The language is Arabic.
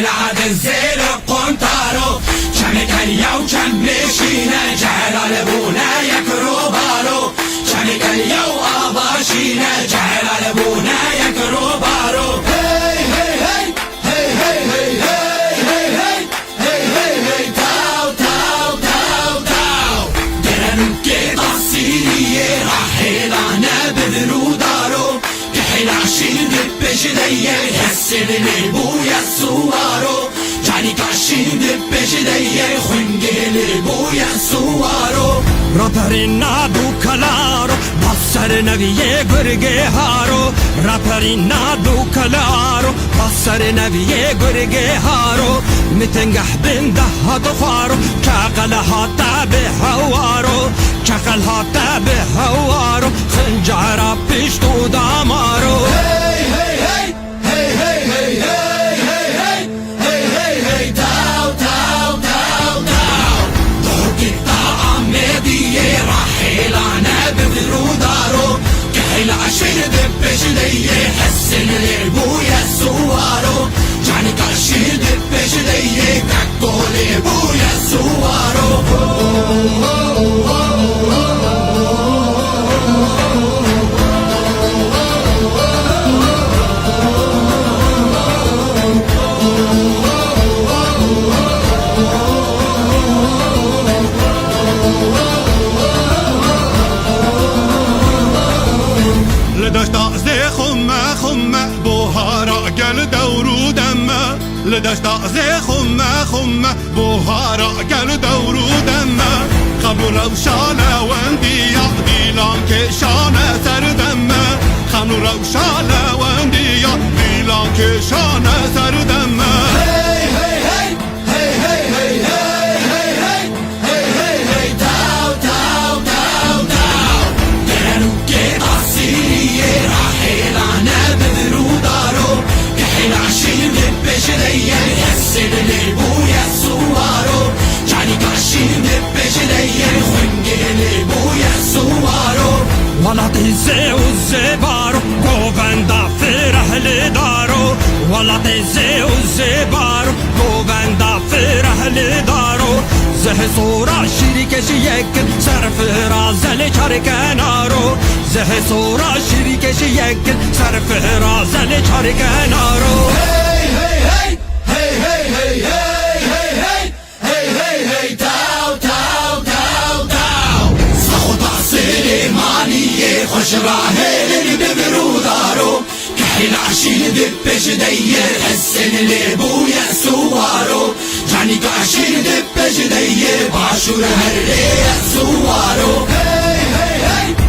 العد الزيل قنطارو چمه کلیا و چم نشینه جلال بونه یک روبارو چمه کلیا و آباشینه جلال بونه یک روبارو هی هی هی هی هی هی هی هی هی هی تاو تاو تاو تاو درنو که تصیریه راحلانه بدرودارو که حلاشین دپش دیه حسن لبوی سوارو جانی کاشین دپش دیه خونگل لبوی سوارو رپرنا دو کلارو بسر نویه گرگه هارو رپرنا دو کلارو بسر نویه گرگه هارو متنگح بنده دخارو چاقل هاتا به هوارو چاقل هاتا به هوارو خنجارا پیشتو دامارو هی هی هی هی هی هی هی هی هی هی تاو تاو تاو تاو دهوکی تا آمدیه راحلانه بدرودارو که حلاشین دپش دیه حسن لبوی سوارو جانی کاشین دپش دیه ککو لبوی سوارو لدشتا زي خمه خمه بوهارا قل دورو دمه لدشتا زي خمه خمه بوهارا قل دورو دمه خمرو روشانه وندیا دیلان کشانه سر دمه خمرو روشانه وندیا دیلان کشانه سر دمه هی هی هی هی هی هی هی هی هی هی تاو تاو تاو تاو درنو که تصیریه راحلانه بدرودارو که حلاشین دپش دیه حسن لبوی سوارو جانی کاشین دپش دیه خونگل لبوی سوارو ولا تنسي والزبارو قوبندا فرح لدارو ولا تنسي والزبارو قوبندا فرح لدارو زه صورة شريكش يكن صرف رازل كنارو زه صورة شريكش يكن صرف رازل كنارو هي هي هي هي هي هي هي هي هي هي تاو تاو تاو تاو سخطا سليمانية خوش راهل ببرودارو كحلاشين دبش ديه حسن لبوي سوارو جاني كاشين دبش ديه باشور هرلي سوارو هي هي هي